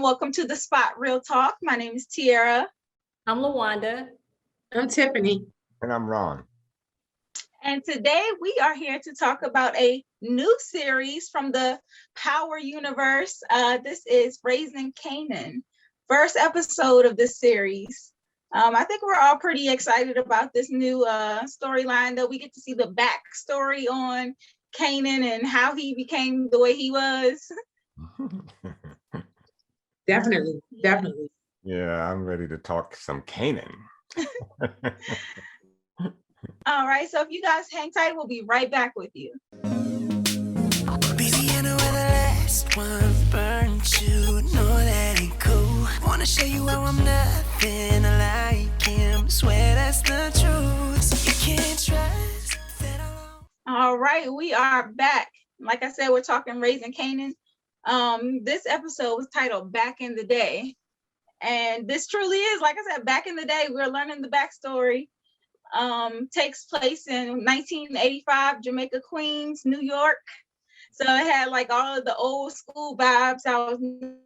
welcome to the Spot Real Talk. My name is Tiara. I'm LaWanda. I'm Tiffany. And I'm Ron. And today we are here to talk about a new series from the Power universe. This is Raising Kanan, first episode of this series. I think we're all pretty excited about this new storyline, though. We get to see the backstory on Kanan and how he became the way he was. Definitely. Yeah, I'm ready to talk some Kanan. All right, so if you guys hang tight, we'll be right back with you. Busy in where the last one burned you. Know that ain't cool. Wanna show you how I'm nothing like him. Swear that's the truth. You can't trust that All right, we are back. Like I said, we're talking Raising Kanan. This episode was titled Back in the Day. And this truly is, like I said, back in the day. We're learning the backstory. Takes place in 1985, Jamaica, Queens, New York. So it had like all of the old school vibes. I was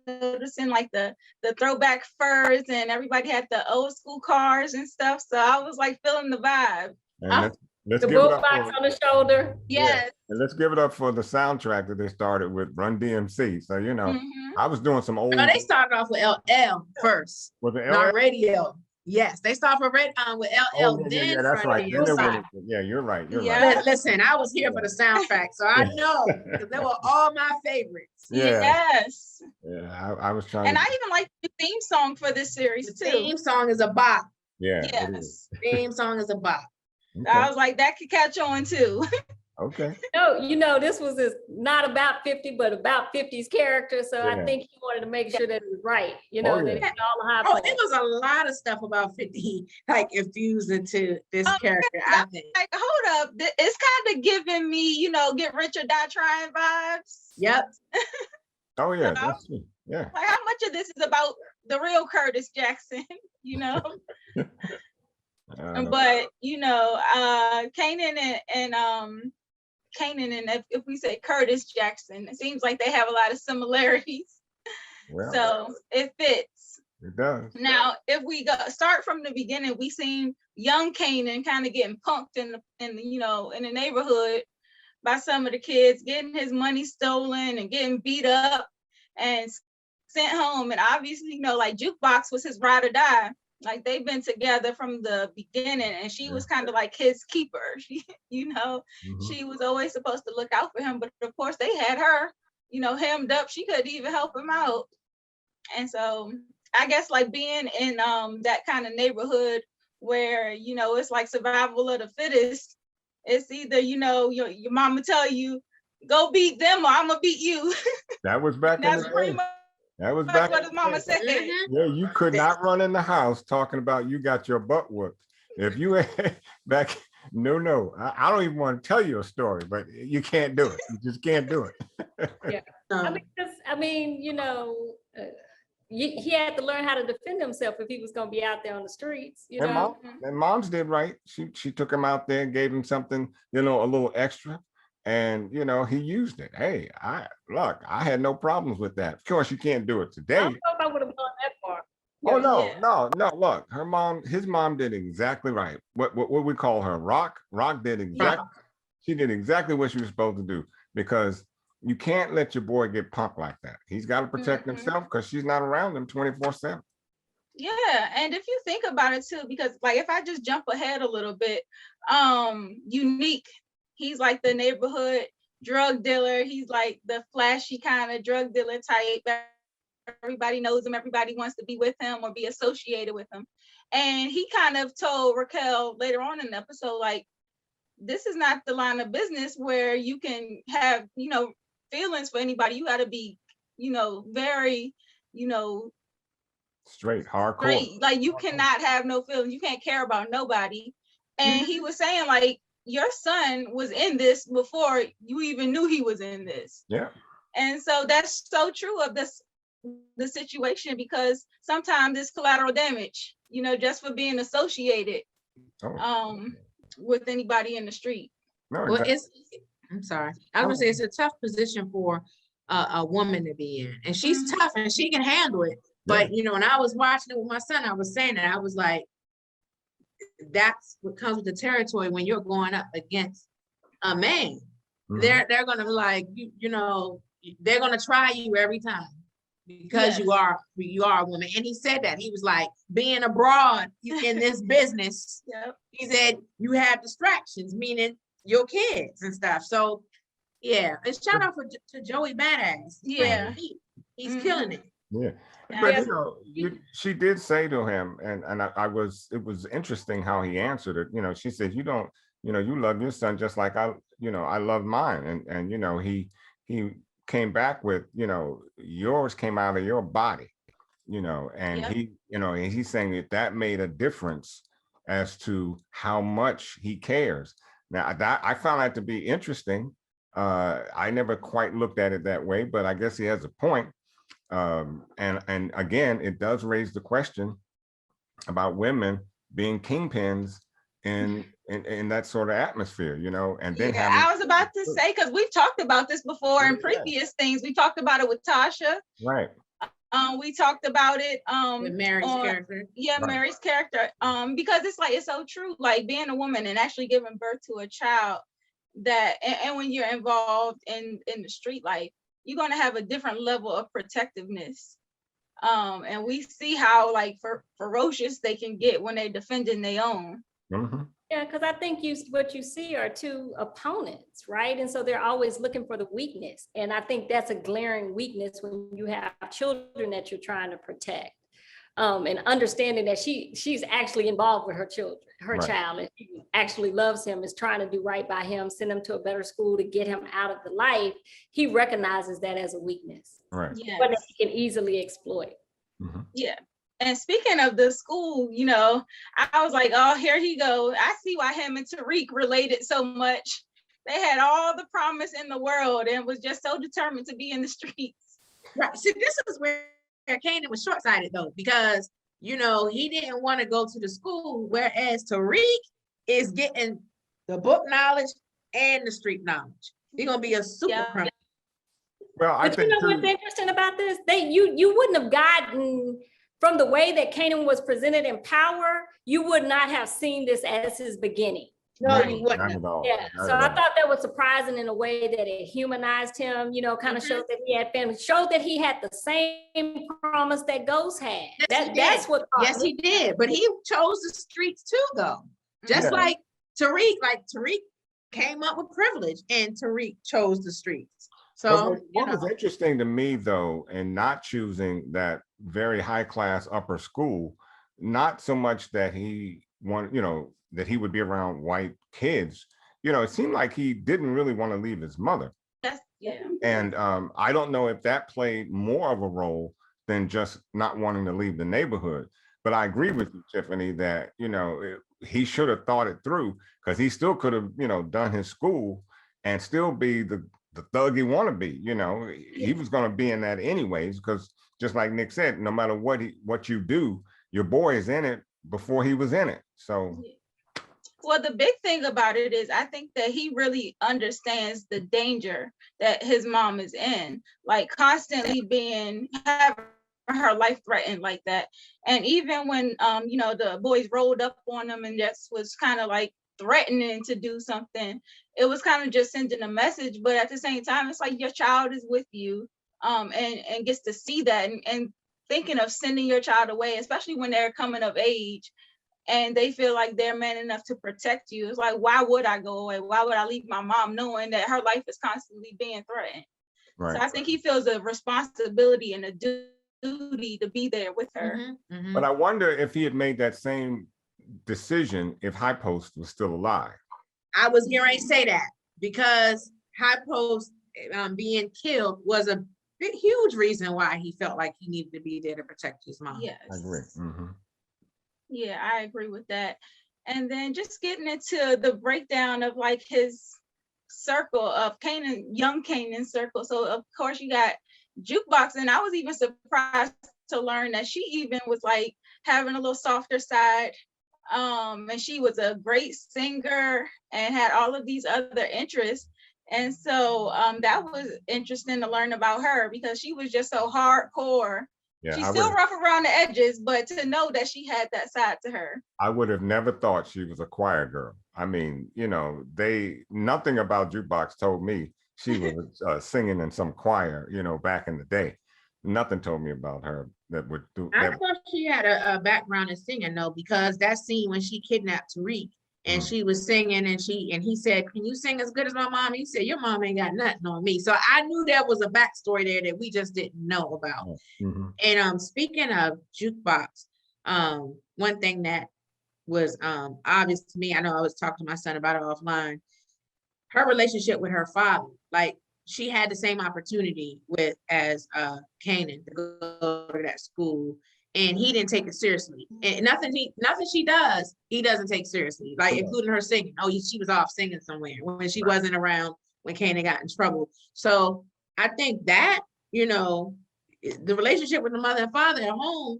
noticing like the throwback furs, and everybody had the old school cars and stuff. So I was like feeling the vibe. And let's The give it book up box for, on the shoulder. Yes. and let's give it up for the soundtrack that they started with, Run DMC. So, you know, I was doing some old. No, they started off with LL first, with the not LL? radio. Yes, they started with LL. Yeah, that's right. Then yeah, you're right. You're Yeah. right. Listen, I was here for the soundtrack, so I know because they were all my favorites. Yeah. Yes. Yeah, I was trying And to. I even like the theme song for this series The too. theme song is a bop. Yeah. It is. Yes. Theme song is a bop. I Okay. was like, that could catch on too. Okay. No, this was not about 50, but about 50's character. So I Yeah. think he wanted to make sure that it was right. Oh, That yeah. it had all the high Oh, points. it was a lot of stuff about 50 like infused into this character. I think. Like, hold up. It's kind of giving me, Get Rich or Die Trying vibes. Yep. Oh, yeah. That's true. Yeah. Like, how much of this is about the real Curtis Jackson, But Kanan and if we say Curtis Jackson, it seems like they have a lot of similarities. Well, So it fits. it does. Now, if we start from the beginning, we seen young Kanan kind of getting punked in the neighborhood by some of the kids, getting his money stolen and getting beat up and sent home. And obviously, like Jukebox was his ride or die. Like they've been together from the beginning, and she was kind of like his keeper. She was always supposed to look out for him, but of course they had her, hemmed up. She couldn't even help him out. And so I guess like being in that kind of neighborhood where it's like survival of the fittest. It's either your mama tell you go beat them or I'm gonna beat you. That was back in That's the pretty day. much That was back. what his mama said. Yeah, you could not run in the house talking about you got your butt whooped. If you back, no. I don't even want to tell you a story, but you can't do it. You just can't do it. Yeah. He had to learn how to defend himself if he was going to be out there on the streets. And moms did right. She took him out there and gave him something, a little extra. And he used it. Hey, I had no problems with that. Of course, you can't do it today. I don't know if I would have gone that far. Oh no. Look, his mom did exactly right. What we call her, Rock did exactly. She did exactly what she was supposed to do, because you can't let your boy get punked like that. He's got to protect himself because she's not around him 24/7. Yeah, and if you think about it too, because like if I just jump ahead a little bit, Unique. He's like the neighborhood drug dealer. He's like the flashy kind of drug dealer type. Everybody knows him. Everybody wants to be with him or be associated with him. And he kind of told Raquel later on in the episode, like, this is not the line of business where you can have, feelings for anybody. You got to be, very, Straight, hardcore. straight. Like you cannot have no feelings. You can't care about nobody. And he was saying like, your son was in this before you even knew he was in this. Yeah. And so that's so true of the situation, because sometimes it's collateral damage, just for being associated with anybody in the street. No, Well, I'm sorry. I was gonna say it's a tough position for a woman to be in. And she's tough and she can handle it. But you know, when I was watching it with my son, I was saying that I was like, that's what comes with the territory when you're going up against a man. They're gonna be like, you know, they're gonna try you every time because you are a woman. And he said that. He was like, being abroad in this business, he said you have distractions, meaning your kids and stuff. So yeah, and shout out to Joey Badass. Yeah, he's killing it. Yeah. But you know, she did say to him, and it was interesting how he answered it. You know, she said, you don't, you know, you love your son just like I love mine. And you know, he came back with, you know, yours came out of your body, you know, and he, you know, and he's saying that made a difference as to how much he cares. Now I found that to be interesting. I never quite looked at it that way, but I guess he has a point. And again, it does raise the question about women being kingpins in that sort of atmosphere, you know. And then I was about to say, because we've talked about this before in previous things. We talked about it with Tasha. Right. We talked about it with Mary's character. Yeah, right. Mary's character. Because it's like, it's so true, like being a woman and actually giving birth to a child, that and when you're involved in the street life, you're going to have a different level of protectiveness. And we see how like ferocious they can get when they're defending their own. Yeah, because I think what you see are two opponents, right? And so they're always looking for the weakness. And I think that's a glaring weakness when you have children that you're trying to protect. And understanding that she's actually involved with her child, and she actually loves him, is trying to do right by him, send him to a better school to get him out of the life. He recognizes that as a weakness, right? But that he can easily exploit. Yeah. And speaking of the school, you know, I was like, oh, here he goes. I see why him and Tariq related so much. They had all the promise in the world and was just so determined to be in the streets. Right. See, this is where Kanan was short-sighted though, because you know he didn't want to go to the school, whereas Tariq is getting the book knowledge and the street knowledge. He's gonna be a super criminal. Well, I think you know what's interesting about this? You wouldn't have gotten, from the way that Kanan was presented in Power, you would not have seen this as his beginning. No, you wouldn't. Not at all. Yeah, so I thought that was surprising in a way that it humanized him, you know, kind of showed that he had family, showed that he had the same promise that Ghost had. That's what. Yes, he did. But he chose the streets too, though. Just like Tariq came up with privilege and Tariq chose the streets. So what was interesting to me though, in not choosing that very high class upper school, not so much that he wanted, you know, that he would be around white kids, you know, it seemed like he didn't really want to leave his mother. And I don't know if that played more of a role than just not wanting to leave the neighborhood. But I agree with you, Tiffany, that, you know, he should have thought it through, because he still could have, you know, done his school and still be the thug he want to be. You know, he was going to be in that anyways, because just like Nick said, no matter what you do, your boy is in it before he was in it. So. Well, the big thing about it is I think that he really understands the danger that his mom is in, like constantly having her life threatened like that. And even when, you know, the boys rolled up on him and just was kind of like threatening to do something, it was kind of just sending a message. But at the same time, it's like your child is with you, and gets to see that, and thinking of sending your child away, especially when they're coming of age and they feel like they're man enough to protect you. It's like, why would I go away? Why would I leave my mom knowing that her life is constantly being threatened? Right. So I think he feels a responsibility and a duty to be there with her. But I wonder if he had made that same decision if High Post was still alive. I was here to say that, because High Post being killed was a huge reason why he felt like he needed to be there to protect his mom. Yes. I agree. Yeah, I agree with that. And then just getting into the breakdown of like his circle of Kanan, young Kanan circle. So of course you got Jukebox, and I was even surprised to learn that she even was like having a little softer side. And she was a great singer and had all of these other interests. And so that was interesting to learn about her because she was just so hardcore. Yeah, She's still rough around the edges, but to know that she had that side to her. I would have never thought she was a choir girl. I mean, you know, nothing about Jukebox told me she was singing in some choir, you know, back in the day. Nothing told me about her that would do I that. thought she had a background in singing though, because that scene when she kidnapped Tariq and she was singing and he said, "Can you sing as good as my mom?" He said, "Your mom ain't got nothing on me." So I knew there was a backstory there that we just didn't know about. And speaking of Jukebox, one thing that was obvious to me, I know I was talking to my son about it offline, her relationship with her father, like she had the same opportunity as Kanan to go to that school, and he didn't take it seriously. And nothing she does, he doesn't take seriously, like including her singing. Oh, she was off singing somewhere when she wasn't around when Kanan got in trouble. So I think that, you know, the relationship with the mother and father at home,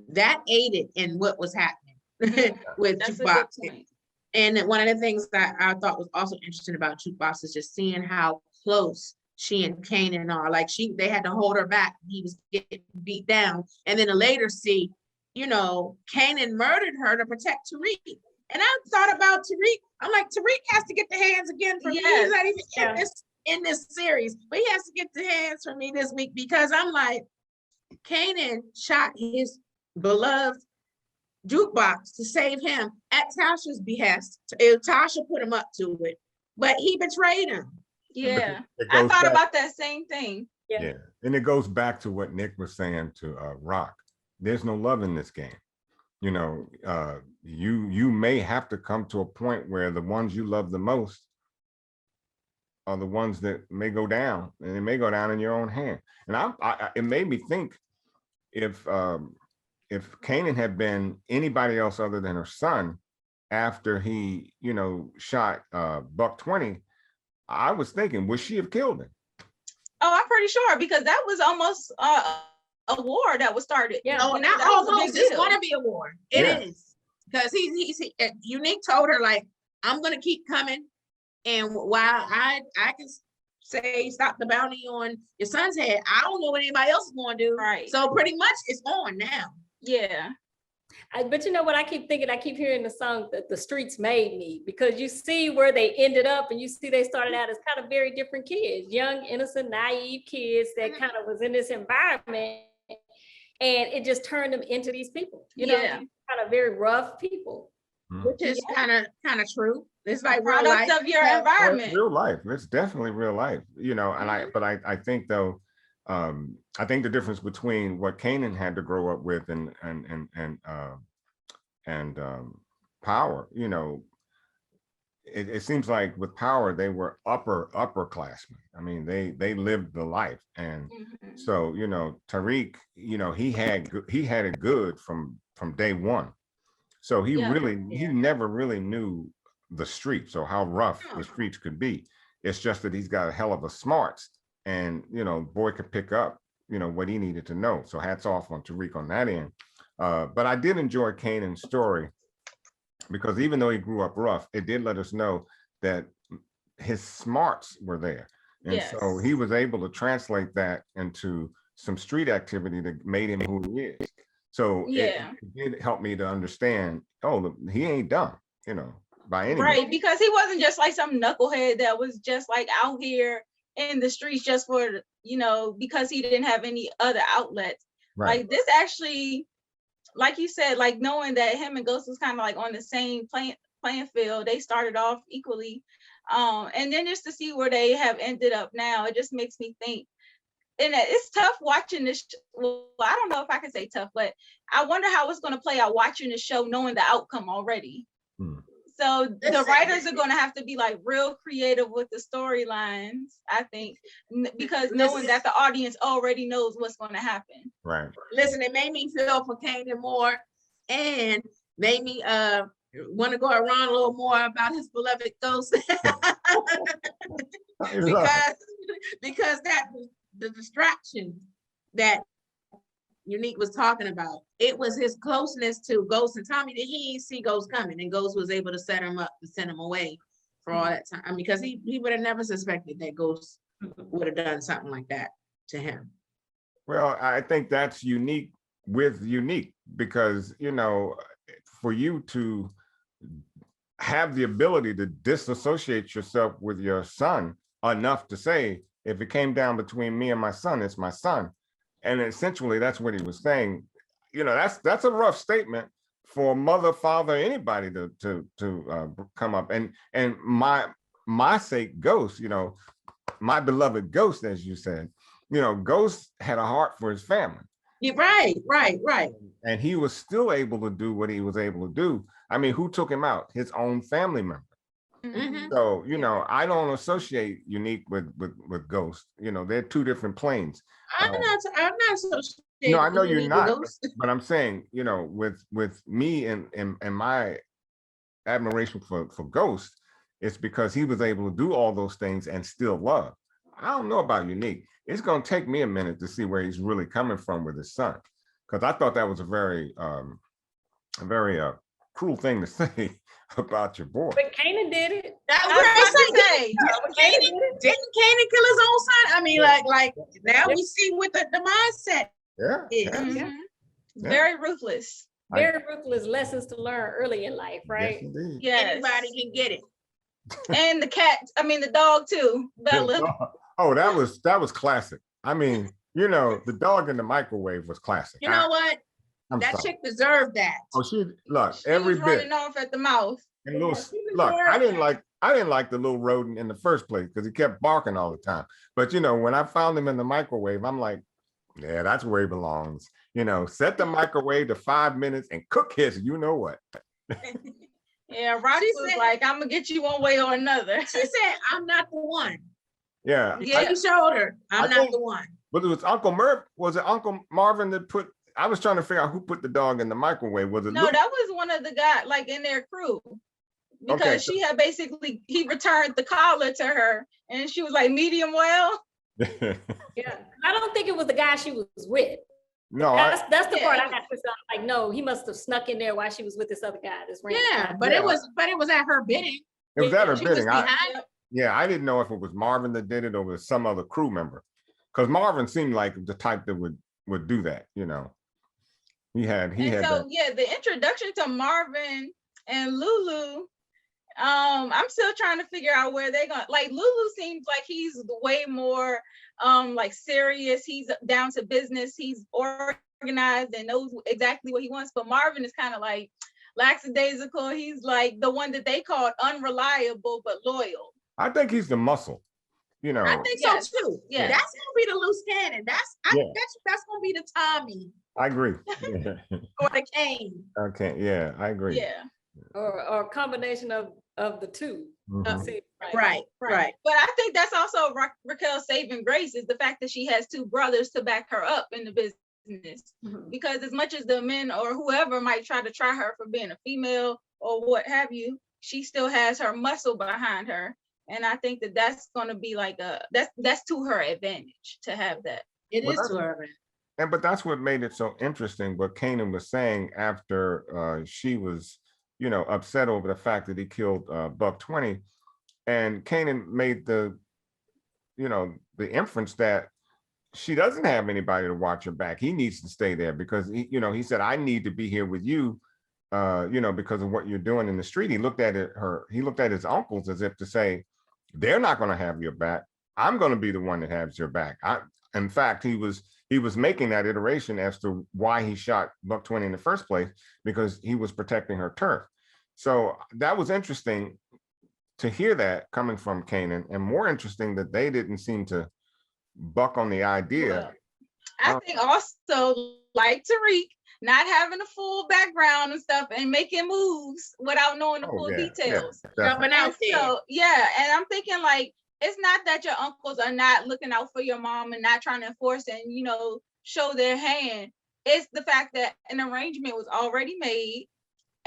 that aided in what was happening with Jukebox. And one of the things that I thought was also interesting about Jukebox is just seeing how close she and Kanan are. Like they had to hold her back. He was getting beat down. And then to later see, you know, Kanan murdered her to protect Tariq. And I thought about Tariq. I'm like, Tariq has to get the hands again from me. He's not even in this series, but he has to get the hands from me this week, because I'm like, Kanan shot his beloved Jukebox to save him at Tasha's behest. Tasha put him up to it, but he betrayed him. Yeah, I thought about that same thing. Yeah, and it goes back to what Nick was saying to Rock. There's no love in this game. You know, you may have to come to a point where the ones you love the most are the ones that may go down, and it may go down in your own hand. And it made me think, if Kanan had been anybody else other than her son after he, you know, shot Buck 20, I was thinking, would she have killed him? Oh, I'm pretty sure, because that was almost a war that was started. Yeah, no, not almost. It's going to be a war. It is, because he's Unique told her, like, I'm going to keep coming, and while I can say stop the bounty on your son's head, I don't know what anybody else is going to do. Right. So pretty much it's on now. Yeah. But you know what I keep thinking? I keep hearing the song that The Streets Made Me, because you see where they ended up, and you see they started out as kind of very different kids, young, innocent, naive kids that kind of was in this environment, and it just turned them into these people, you know, kind of very rough people. Which is kind of true. It's like product of your environment. Real life. It's definitely real life, you know. And I think though, I think the difference between what Kanan had to grow up with and Power, you know, it seems like with Power they were upperclassmen. I mean, they lived the life, and so, you know, Tariq, you know, he had it good from day one. So he never really knew the streets or how rough the streets could be. It's just that he's got a hell of a smarts, and, you know, boy could pick up, you know, what he needed to know. So hats off on Tariq on that end. But I did enjoy Kanan's story, because even though he grew up rough, it did let us know that his smarts were there. And so he was able to translate that into some street activity that made him who he is. So it did help me to understand, oh, he ain't dumb, you know, by any means. Because he wasn't just like some knucklehead that was just like out here in the streets just for, you know, because he didn't have any other outlets. Like this actually, like you said, like knowing that him and Ghost was kind of like on the same playing field, they started off equally. And then just to see where they have ended up now, it just makes me think. And it's tough watching this. Well, I don't know if I can say tough, but I wonder how it's going to play out watching the show, knowing the outcome already. So the writers are going to have to be like real creative with the storylines, I think, because knowing that the audience already knows what's going to happen. Right. Listen, it made me feel for Kanan more, and made me want to go around a little more about his beloved Ghost. because that the distraction that Unique was talking about, it was his closeness to Ghost and Tommy that he didn't see Ghost coming, and Ghost was able to set him up and send him away. for all that time. I mean, because he would have never suspected that Ghost would have done something like that to him. Well, I think that's unique with unique because, you know, for you to have the ability to disassociate yourself with your son enough to say, if it came down between me and my son, it's my son. And essentially that's what he was saying. You know, that's a rough statement for a mother, father, anybody to come up. And my sake, Ghost, you know, my beloved Ghost, as you said, you know, Ghost had a heart for his family. Yeah, right. And he was still able to do what he was able to do. I mean, who took him out? His own family member. Mhm. So, you know, I don't associate Unique with Ghost. You know, they're two different planes. I'm not associated. No, I know you're Unique with not, Ghost. but I'm saying, you know, with me and my admiration for Ghost, it's because he was able to do all those things and still love. I don't know about Unique. It's going to take me a minute to see where he's really coming from with his son, because I thought that was a very cruel thing to say about your boy. But Kanan did it. That's what I say. Didn't Kanan kill his own son? I mean, like now we see what the mindset Yeah, is. yeah. Very ruthless. Very ruthless lessons to learn early in life, right? Yes, indeed. Yes. Anybody can get it. And the dog too, Bella. Oh, that was classic. I mean, you know, the dog in the microwave was classic. You know what? I'm That sorry. chick deserved that. Oh, she look She every was bit. running off at the mouth. And little, she was look, there. I didn't like the little rodent in the first place because he kept barking all the time. But you know, when I found him in the microwave, I'm like, yeah, that's where he belongs. You know, set the microwave to 5 minutes and cook his. You know what? Yeah, Rocky was said- like, I'm gonna get you one way or another. She said, "I'm not the one." Yeah. Yeah. She showed her, "I'm I not think- the one." But it was Uncle Murph. Was it Uncle Marvin that put? I was trying to figure out who put the dog in the microwave. Was it No, Luke? that was one of the guys like in their crew. Because Okay, so- she had he returned the collar to her and she was like medium well. Yeah. I don't think it was the guy she was with. No, That's the part I Yeah. got to like, no, he must have snuck in there while she was with this other guy. This random Yeah, guy. but Yeah. it was at her bidding. it was at her She was bidding. behind. Yeah, I didn't know if it was Marvin that did it or was some other crew member, because Marvin seemed like the type that would do that. You know, he had And so that. yeah, the introduction to Marvin and Lou-Lou, I'm still trying to figure out where they're going. Like Lou-Lou seems like he's way more like serious. He's down to business. He's organized and knows exactly what he wants. But Marvin is kind of like lackadaisical. He's like the one that they called unreliable but loyal. I think he's the muscle. You know, I think Yes. so too. Yes. That's gonna be the loose cannon. That's Yeah. that's gonna be the Tommy I agree. Yeah. or the Kane. Okay, yeah, I agree. Yeah. Or a combination of the two. Mhm. See, Right. But I think that's also Raquel's saving grace is the fact that she has two brothers to back her up in the business. Mhm. Because as much as the men or whoever might try to try her for being a female or what have you, she still has her muscle behind her. And I think that that's going to be like that's to her advantage to have that. It Well, is that's- to her. But that's what made it so interesting. What Kanan was saying after she was, you know, upset over the fact that he killed Buck 20, and Kanan made the, you know, the inference that she doesn't have anybody to watch her back. He needs to stay there because he, you know, he said, I need to be here with you, you know, because of what you're doing in the street. He looked at he looked at his uncles as if to say, they're not going to have your back. I'm going to be the one that has your back. In fact, he was making that iteration as to why he shot Buck 20 in the first place, because he was protecting her turf. So that was interesting to hear that coming from Kanan, and more interesting that they didn't seem to buck on the idea. I think also like Tariq, not having a full background and stuff and making moves without knowing the full details. Jumping out there. So yeah, and I'm thinking like it's not that your uncles are not looking out for your mom and not trying to enforce and you know show their hand. It's the fact that an arrangement was already made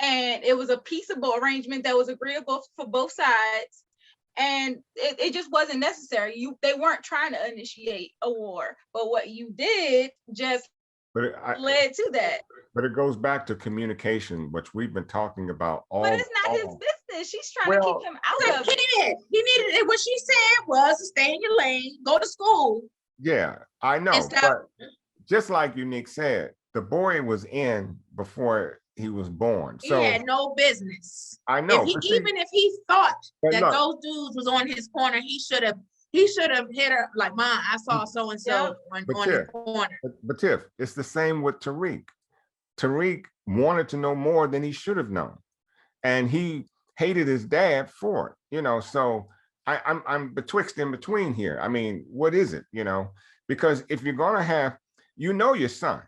and it was a peaceable arrangement that was agreeable for both sides. And it just wasn't necessary. They weren't trying to initiate a war, but what you did just led to that. But it goes back to communication, which we've been talking about all. But it's not his business. She's trying to keep him out of it. He needed it. What she said was to stay in your lane, go to school. Yeah, I know. But just like Unique said, the boy was in before he was born. So he had no business. I know. Even if he thought that those dudes was on his corner, he should have hit her like, Mom, I saw so and so on the corner. But Tiff, it's the same with Tariq. Tariq wanted to know more than he should have known, and he hated his dad for it. So I'm betwixt in between here. I mean, what is it? Because if you're gonna have, your son,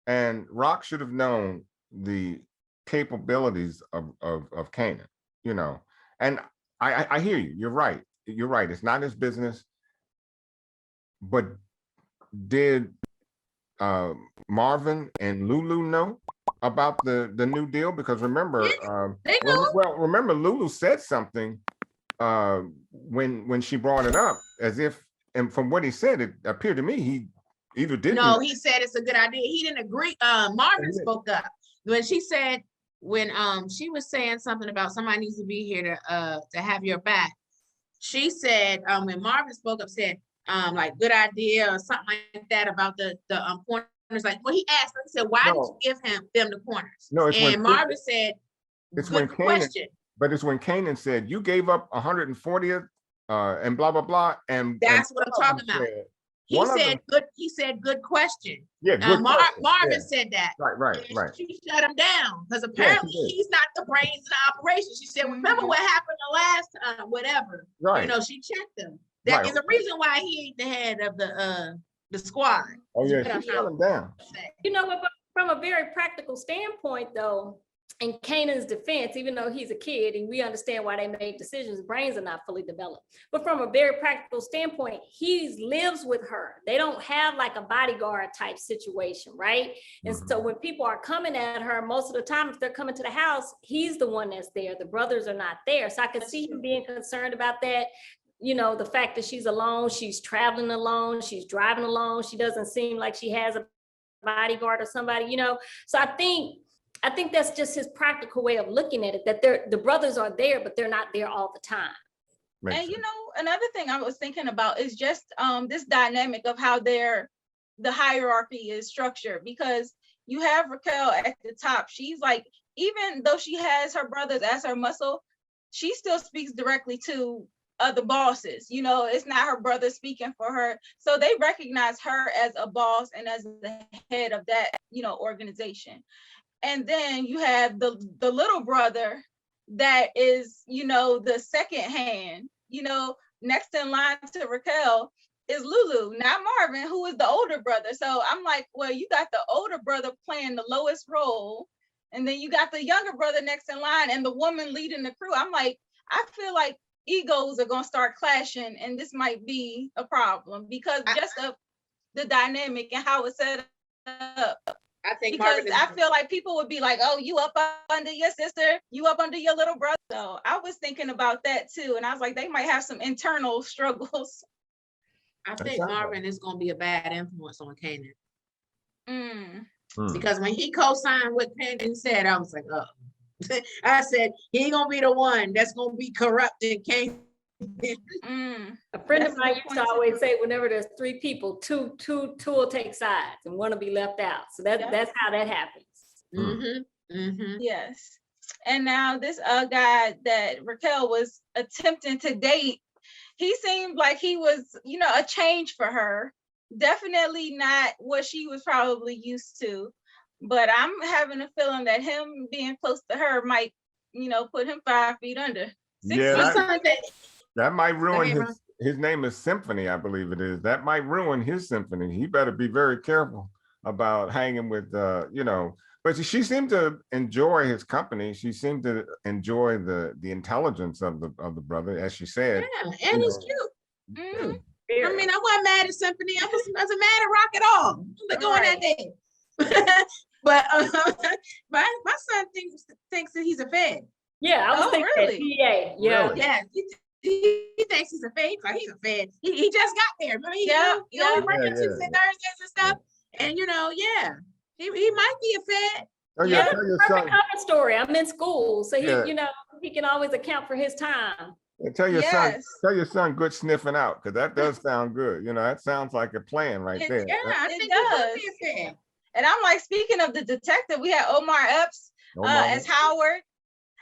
and Rock should have known the capabilities of Kanan. And I hear you. You're right. It's not his business. But did Marvin and Lou-Lou know about the new deal? Because remember, remember Lou-Lou said something when she brought it up, as if, and from what he said, it appeared to me he either didn't. No, he said it's a good idea. He didn't agree. Marvin spoke up when she said, when she was saying something about somebody needs to be here to have your back. She said, when Marvin spoke up, said, like, good idea or something like that about the corners. Like, well, he asked her, he said, why did you give them the corners? No, and Marvin said, good question. But it's when Kanan said, you gave up 140th and blah, blah, blah. And that's what I'm talking about. He said, good question. Yeah, good question. Marvin said that. Right. She shut him down because apparently he's not the brains of the operation. She said, remember what happened the last time, whatever. Right. She checked him. That is the reason why he ain't the head of the squad. Oh yeah, she shut him down. But from a very practical standpoint, though, in Kanan's defense, even though he's a kid and we understand why they made decisions, brains are not fully developed. But from a very practical standpoint, he lives with her. They don't have like a bodyguard type situation, right? And so when people are coming at her, most of the time, if they're coming to the house, he's the one that's there. The brothers are not there. So I could see him being concerned about that. The fact that she's alone, she's traveling alone, she's driving alone. She doesn't seem like she has a bodyguard or somebody, So I think that's just his practical way of looking at it, that the brothers are there, but they're not there all the time. And another thing I was thinking about is just this dynamic of how the hierarchy is structured, because you have Raquel at the top. She's like, even though she has her brothers as her muscle, she still speaks directly to the bosses. It's not her brother speaking for her. So they recognize her as a boss and as the head of that, organization. And then you have the little brother that is, the second hand, next in line to Raquel is Lou-Lou, not Marvin, who is the older brother. So I'm like, well, you got the older brother playing the lowest role, and then you got the younger brother next in line and the woman leading the crew. I'm like, I feel like egos are going to start clashing, and this might be a problem because just of the dynamic and how it's set up. I think because I feel like people would be like, oh, you up under your sister, you up under your little brother. So I was thinking about that too. And I was like, they might have some internal struggles. I think Marvin is going to be a bad influence on Kanan. Because when he co-signed what Kanan said, I was like, oh. I said, he ain't going to be the one that's going to be corrupting Kanan. A friend of mine used to always say, whenever there's three people, two will take sides and one will be left out. So that's how that happens. Yes. And now this guy that Raquel was attempting to date, he seemed like he was, a change for her. Definitely not what she was probably used to. But I'm having a feeling that him being close to her might, put him 5 feet under. That might ruin his name is Symphony, I believe it is. That might ruin his symphony. He better be very careful about hanging with, but she seemed to enjoy his company. She seemed to enjoy the intelligence of the brother, as she said. Yeah, and he's cute. I mean, I wasn't mad at Symphony. I wasn't mad at Rock at all. I'm going that day. But my son thinks that he's a Fed. Yeah, I was thinking really? PA. Yeah. Really? Yeah. He thinks he's a Fed. Like he's a Fed. He just got there. Remember, he only working Tuesday, Thursdays and stuff. And yeah, he might be a fed. Oh, Yeah, tell your perfect son, cover story. I'm in school, so he, Yeah. he can always account for his time. tell your son, Yes. tell your son good sniffing out, because that does sound good. That sounds like a plan right there. Yeah, I It think he would be does. a fed. And I'm like, speaking of the detective, we had Omar Epps as Howard.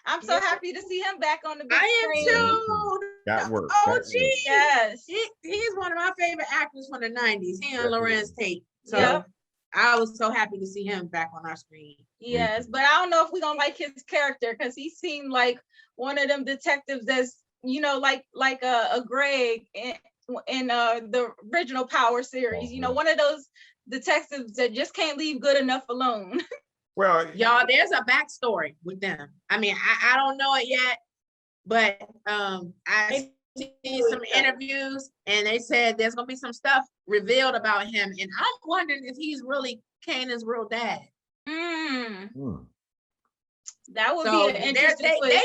I'm so happy to see him back on the big screen. I am too. That works. Oh, geez. Yes. He's one of my favorite actors from the 90s. He and Lorenz Tate. So Yep. I was so happy to see him back on our screen. Yes, but I don't know if we're gonna like his character, because he seemed like one of them detectives that's, like a Greg in the original Power series. One of those detectives that just can't leave good enough alone. Well, Y'all, there's a backstory with them. I mean, I don't know it yet, but I seen some interviews and they said there's gonna be some stuff revealed about him, and I'm wondering if he's really Kanan's real dad. That would So be an interesting twist.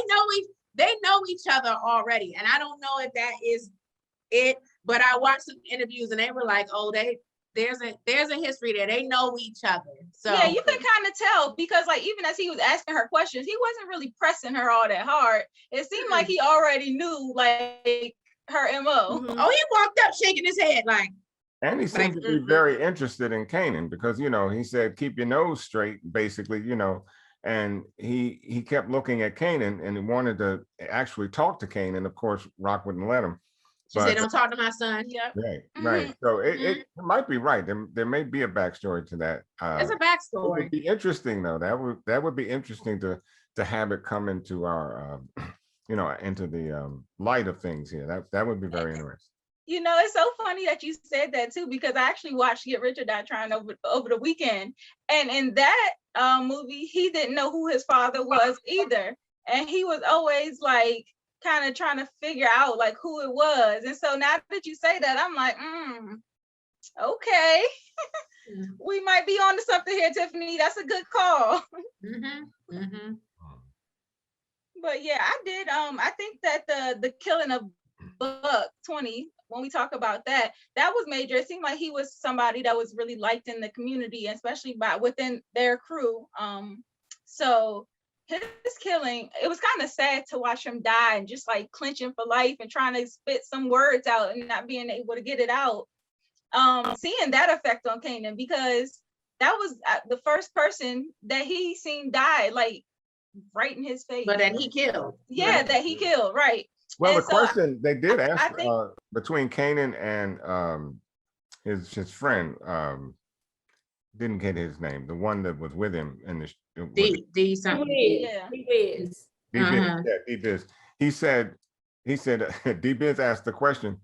they know each other already, and I don't know if that is it. But I watched some interviews and they were like, "Oh, there's a history there. They know each other." So yeah, you can kind of tell, because like even as he was asking her questions, he wasn't really pressing her all that hard. It seemed like he already knew like her MO. Mhm. Oh, he walked up shaking his head like. and he seemed to be very interested in Kanan, because he said, keep your nose straight, basically, and he kept looking at Kanan and he wanted to actually talk to Kanan. Of course, Rock wouldn't let him. She said, "Don't talk to my son." Yep. Right. So it might be right. There may be a backstory to that. It's a It backstory. would be interesting though. That would be interesting to have it come into our into the light of things here. That would be very interesting. It's so funny that you said that too, because I actually watched Get Rich or Die Trying over the weekend, and in that movie, he didn't know who his father was either, and he was always like kind of trying to figure out like who it was. And so now that you say that, I'm like, okay, we might be on to something here, Tiffany. That's a good call. But yeah, I did. I think that the killing of Buck 20, when we talk about that was major. It seemed like he was somebody that was really liked in the community, especially within their crew. So his killing, it was kind of sad to watch him die and just like clenching for life and trying to spit some words out and not being able to get it out. Seeing that effect on Kanan, because that was the first person that he seen die, like right in his face. But that he killed. Yeah, Right. that he killed, right. Well, And the so question they did I ask think- between Kanan and his friend, didn't get his name, the one that was with him in the D something. Yeah. He is. D-Biz. He said D-Biz asked the question,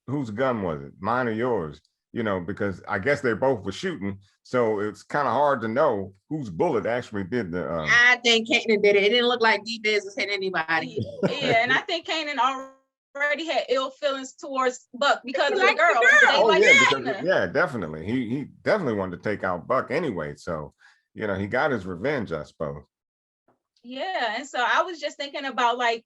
whose gun was it, mine or yours? Because I guess they both were shooting, so it's kind of hard to know whose bullet actually did the. I think Kanan did it. It didn't look like D-Biz was hitting anybody. Yeah, and I think Kanan already had ill feelings towards Buck because of the liked the girl. girl. They Oh liked yeah, Kanan. because, definitely. He definitely wanted to take out Buck anyway. So he got his revenge, I suppose. Yeah, and so I was just thinking about like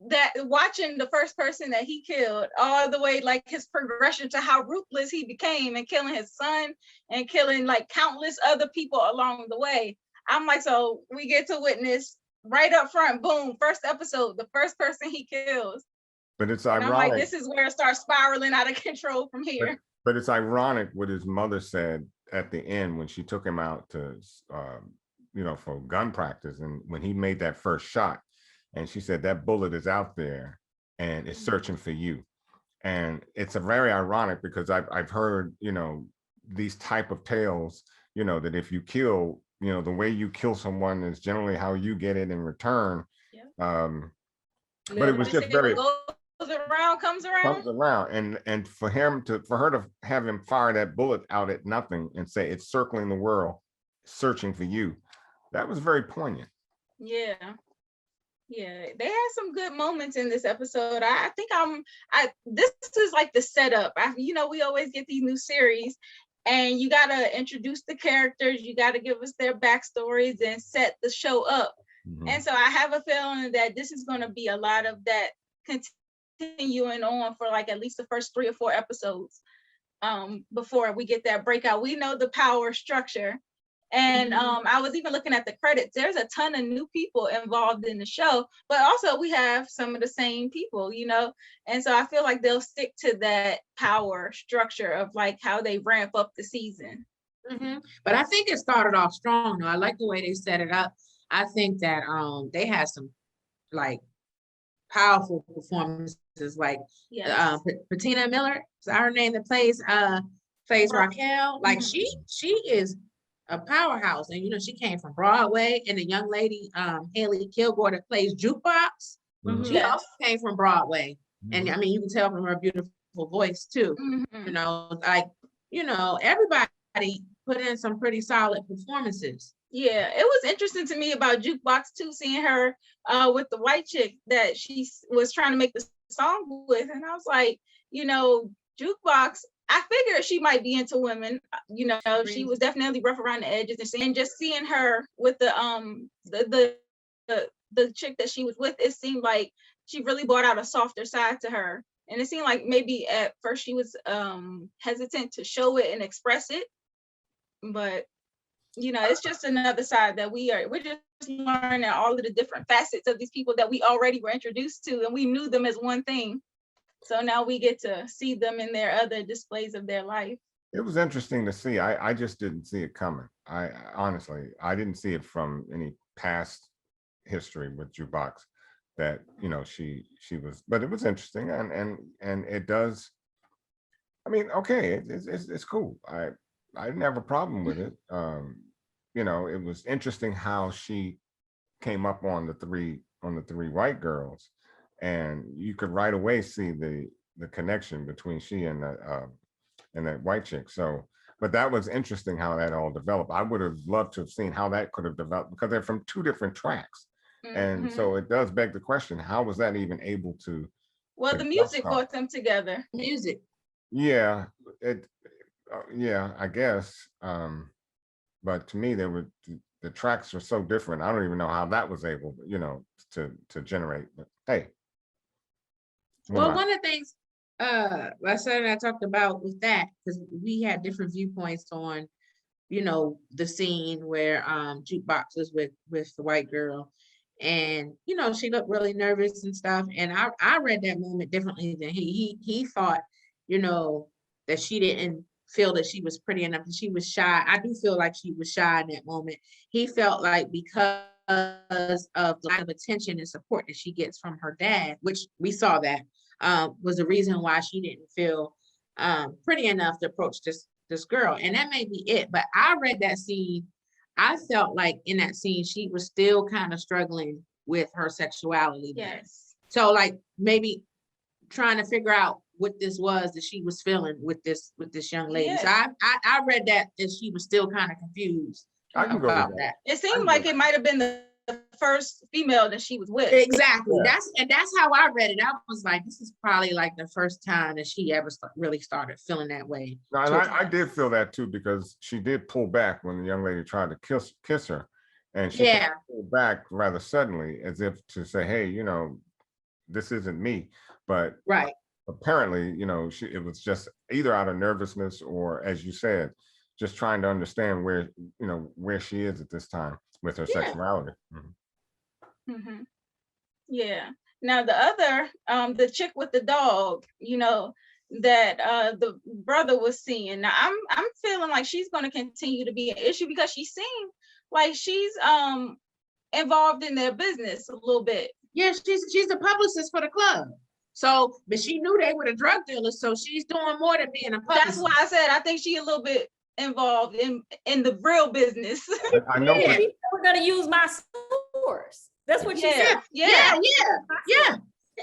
that, watching the first person that he killed, all the way like his progression to how ruthless he became and killing his son and killing like countless other people along the way. I'm like, so we get to witness right up front, boom, first episode, the first person he kills. But it's And ironic. I'm like, this is where it starts spiraling out of control from here. But it's ironic what his mother said at the end when she took him out to, for gun practice, and when he made that first shot, and she said that bullet is out there and it's searching for you. And it's a very ironic, because I've heard these type of tales, that if you kill, the way you kill someone is generally how you get it in return. Yeah. But it was They just say very. what goes around comes around. And for her to have him fire that bullet out at nothing and say it's circling the world, searching for you, that was very poignant. Yeah, they had some good moments in this episode. I think this is like the setup. We always get these new series and you gotta introduce the characters, you gotta give us their backstories and set the show up. And so I have a feeling that this is going to be a lot of that continuing on for like at least the first 3 or 4 episodes. before we get that breakout. We know the power structure. And I was even looking at the credits. There's a ton of new people involved in the show, but also we have some of the same people, you know? And so I feel like they'll stick to that power structure of like how they ramp up the season. But I think it started off strong though. I like the way they set it up. I think that they had some like powerful performances, like Yes. Patina Miller, is that her name, that plays Raquel. Like she is a powerhouse, and you know she came from Broadway. And the young lady Haley Kilgore that plays Jukebox, she Yes. also came from Broadway. And I mean, you can tell from her beautiful voice too. You know, like, you know, everybody put in some pretty solid performances. Yeah, it was interesting to me about Jukebox too, seeing her with the white chick that she was trying to make the song with. And I was like, you know, Jukebox, I figured she might be into women. You know, she was definitely rough around the edges, and just seeing her with the chick that she was with, it seemed like she really brought out a softer side to her. And it seemed like maybe at first she was hesitant to show it and express it, but you know, it's just another side that we're just learning all of the different facets of these people that we already were introduced to, and we knew them as one thing. So now we get to see them in their other displays of their life. It was interesting to see. I just didn't see it coming. I honestly, I didn't see it from any past history with Jukebox that, you know, she was, but it was interesting, and it does. I mean, okay, it's cool. I didn't have a problem with it. You know, it was interesting how she came up on the three white girls, and you could right away see the connection between she and that white chick. So, but that was interesting how that all developed. I would have loved to have seen how that could have developed, because they're from two different tracks. And so it does beg the question, how was that even able to? Well, the music brought them together. Music. Yeah, yeah, I guess. But to me, the tracks were so different. I don't even know how that was able, you know, to generate. But hey. Well, one of the things I said I talked about with that, because we had different viewpoints on, you know, the scene where Jukebox was with the white girl. And, you know, she looked really nervous and stuff. And I read that moment differently than he thought, you know, that she didn't feel that she was pretty enough, and she was shy. I do feel like she was shy in that moment. He felt like because of the lack of attention and support that she gets from her dad, which we saw that was the reason why she didn't feel pretty enough to approach this girl. And that may be it. But I read that scene. I felt like in that scene, she was still kind of struggling with her sexuality. Yes. So like maybe trying to figure out what this was that she was feeling with this young lady. Yes. So I read that as she was still kind of confused about that. It seemed like it might have been the first female that she was with. Exactly. Yeah. That's how I read it. I was like, this is probably like the first time that she ever really started feeling that way. No, and I did feel that too, because she did pull back when the young lady tried to kiss her, and she pulled back rather suddenly, as if to say, hey, you know, this isn't me. But right. Apparently, you know, it was just either out of nervousness or, as you said, just trying to understand where, you know, where she is at this time with her sexuality. Yeah. Now the other, the chick with the dog, you know, that the brother was seeing. Now I'm feeling like she's going to continue to be an issue, because she seemed like she's involved in their business a little bit. Yeah, she's a publicist for the club. So, but she knew they were the drug dealers, so she's doing more than being a publicist. That's why I said I think she a little bit involved in the real business. I know. Yeah, we're gonna use my source. That's what she said. Yeah.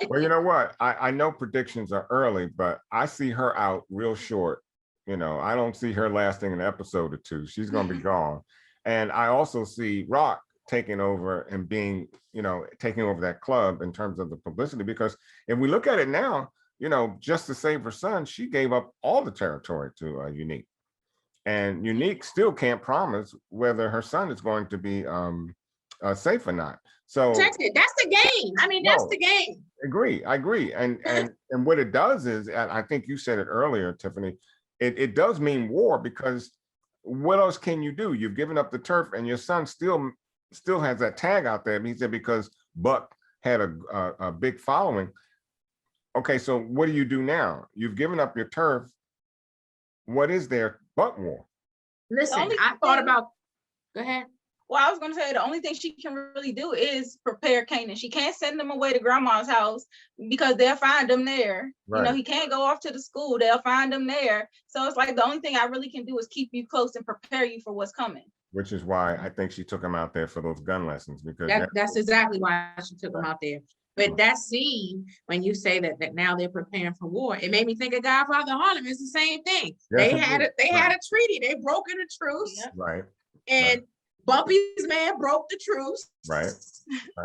Well, you know what? I know predictions are early, but I see her out real short. You know, I don't see her lasting an episode or two. She's gonna be gone. And I also see Rock taking over and being, you know, taking over that club in terms of the publicity, because if we look at it now, you know, just to save her son, she gave up all the territory to Unique, and Unique still can't promise whether her son is going to be safe or not. So that's the game. I mean, that's the game. I agree. And what it does is, and I think you said it earlier, Tiffany, it does mean war, because what else can you do? You've given up the turf, and your son still has that tag out there. He said because Buck had a big following. Okay, so what do you do now? You've given up your turf. What is there but war? Listen, I thought about, go ahead. Well, I was going to say the only thing she can really do is prepare Kanan. She can't send him away to grandma's house because they'll find him there. Right. You know, he can't go off to the school. They'll find him there. So it's like the only thing I really can do is keep you close and prepare you for what's coming. Which is why I think she took him out there for those gun lessons, because That's exactly why she took him out there. But that scene, when you say that now they're preparing for war, it made me think of Godfather Harlem. It's the same thing. Yes, They had a treaty. They broken a truce. Yep. right. And Bumpy's man broke the truce. Right.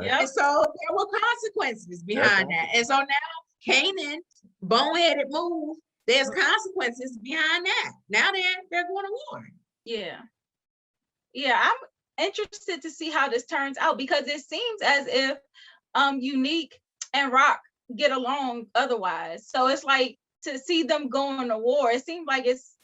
Yep. And so there were consequences behind that. And so now Kanan, boneheaded move, there's consequences behind that. Now they're going to war. Yeah. Yeah, I'm interested to see how this turns out, because it seems as if Unique and Rock get along otherwise. So it's like, to see them going to war, it seems like it's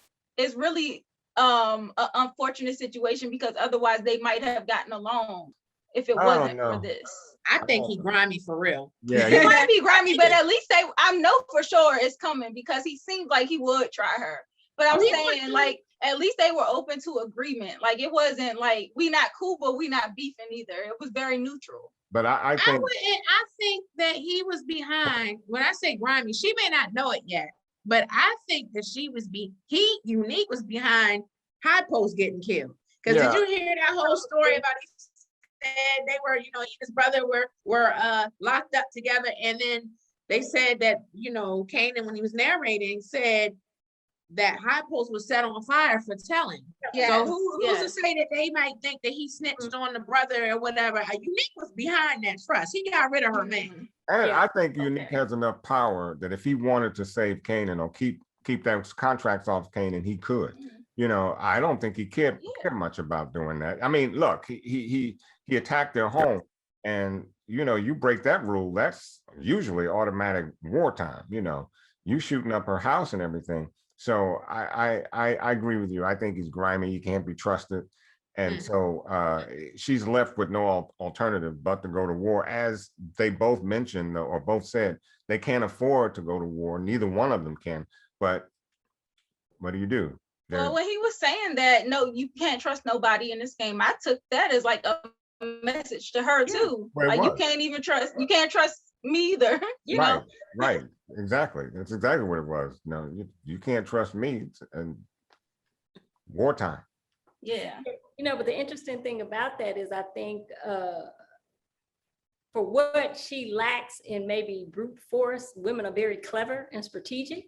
really an unfortunate situation, because otherwise they might have gotten along if it wasn't for this. I think he grimy for real. Yeah. He might be grimy, but at least I know for sure it's coming, because he seems like he would try her. But I'm saying, like, at least they were open to agreement. Like, it wasn't like, we not cool, but we not beefing either. It was very neutral. But I think I think that he was behind. When I say grimy, she may not know it yet, but I think that Unique was behind High Post getting killed. Because did you hear that whole story about he said they were, he and his brother were locked up together, and then they said that, Kanan, when he was narrating, said that High Post was set on fire for telling. Yes. So who's to say that they might think that he snitched on the brother or whatever? Unique was behind that trust. He got rid of her man. And I think Unique has enough power that if he wanted to save Kanan or keep those contracts off Kanan, he could. I don't think he cared much about doing that. I mean, look, he attacked their home, and you break that rule, that's usually automatic wartime. You shooting up her house and everything. So I agree with you. I think he's grimy. He can't be trusted. And so she's left with no alternative but to go to war. As they both mentioned, or both said, they can't afford to go to war. Neither one of them can. But what do you do? Well, when he was saying that, no, you can't trust nobody in this game, I took that as like a message to her too. Like, you can't trust me either. You know? Right. Exactly. That's exactly what it was. No, you can't trust me in wartime. Yeah. But the interesting thing about that is, I think for what she lacks in maybe brute force, women are very clever and strategic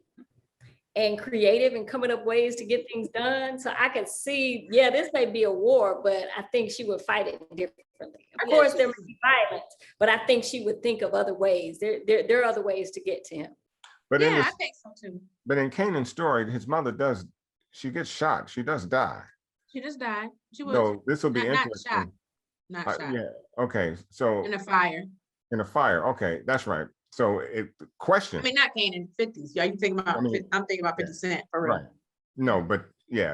and creative and coming up ways to get things done. So I can see, this may be a war, but I think she would fight it differently. Of course, there may be violence, but I think she would think of other ways. There are other ways to get to him. But I think so too. But in Kanan's story, his mother she gets shot. She does die. She just died. She was. So this will be interesting. Not shot. Yeah. Okay. So in a fire. In a fire. Okay, that's right. So question. I mean, not Kanan, 50s. Yeah, you think about? I'm thinking about 50 Cent for real. Right. No, but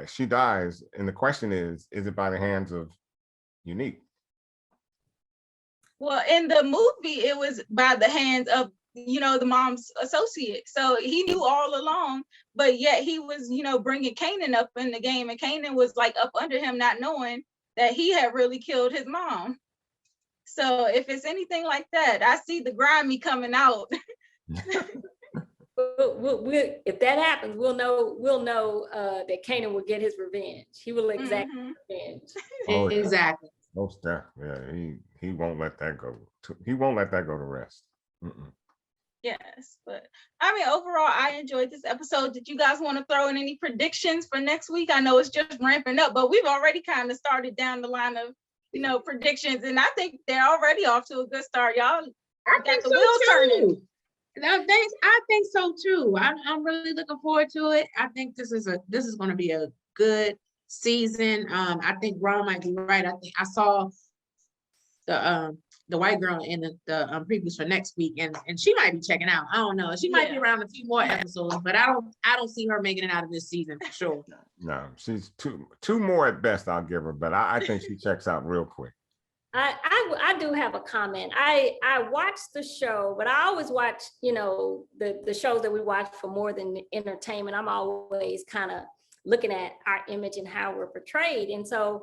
she dies, and the question is it by the hands of Unique? Well, in the movie, it was by the hands of the mom's associate. So he knew all along, but yet he was bringing Kanan up in the game, and Kanan was like up under him, not knowing that he had really killed his mom. So if it's anything like that, I see the grimy coming out. If that happens, we'll know that Kanan will get his revenge. He will exact revenge. Oh, exactly. Most definitely. He won't let that go. He won't let that go to rest. Yes, but I mean, overall, I enjoyed this episode. Did you guys want to throw in any predictions for next week? I know it's just ramping up, but we've already kind of started down the line of predictions, and I think they're already off to a good start. Y'all got the wheels turning. I think so too. I'm really looking forward to it. I think this is going to be a good season. I think Ron might be right. I think I saw the white girl in the previews for next week, and she might be checking out. I don't know. She might be around a few more episodes, but I don't see her making it out of this season for sure. No, she's two more at best. I'll give her, but I think she checks out real quick. I do have a comment. I watched the show, but I always watch, the shows that we watch for more than entertainment. I'm always kind of looking at our image and how we're portrayed. And so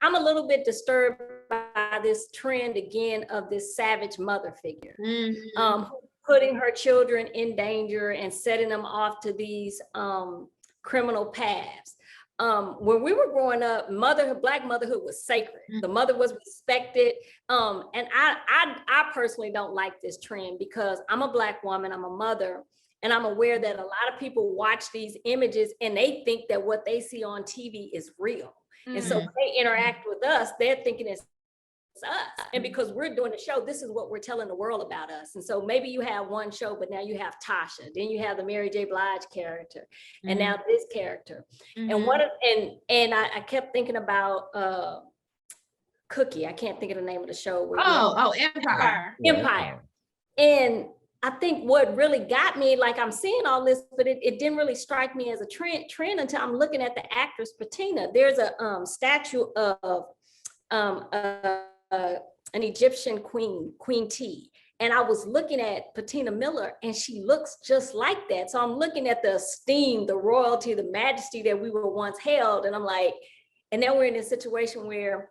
I'm a little bit disturbed by this trend again of this savage mother figure, putting her children in danger and setting them off to these criminal paths. When we were growing up, Black motherhood was sacred. The mother was respected. And I personally don't like this trend because I'm a Black woman, I'm a mother, and I'm aware that a lot of people watch these images and they think that what they see on TV is real. And so when they interact with us, they're thinking it's us. And because we're doing the show, this is what we're telling the world about us. And so maybe you have one show, but now you have Tasha, then you have the Mary J. Blige character, and now this character. And I kept thinking about Cookie. I can't think of the name of the show. Empire. Empire. And I think what really got me, like I'm seeing all this, but it didn't really strike me as a trend until I'm looking at the actress Patina. There's a statue of an Egyptian queen, Queen T. And I was looking at Patina Miller and she looks just like that. So I'm looking at the esteem, the royalty, the majesty that we were once held. And I'm like, and now we're in a situation where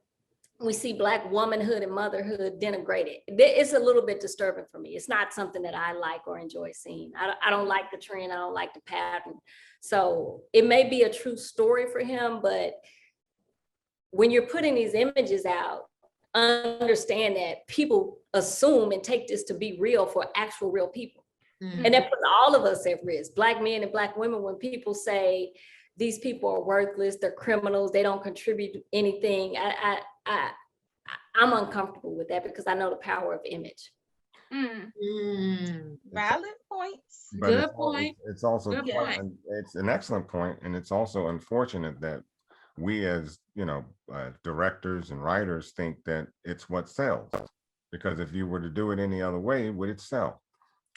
we see Black womanhood and motherhood denigrated. It's a little bit disturbing for me. It's not something that I like or enjoy seeing. I don't like the trend. I don't like the pattern. So it may be a true story for him, but when you're putting these images out, understand that people assume and take this to be real for actual real people. And that puts all of us at risk, Black men and Black women, when people say these people are worthless, they're criminals, they don't contribute anything. I'm uncomfortable with that because I know the power of image. Valid points. But Good point. It's also Good point. it's an excellent point, and it's also unfortunate that we as directors and writers think that it's what sells, because if you were to do it any other way, would it sell?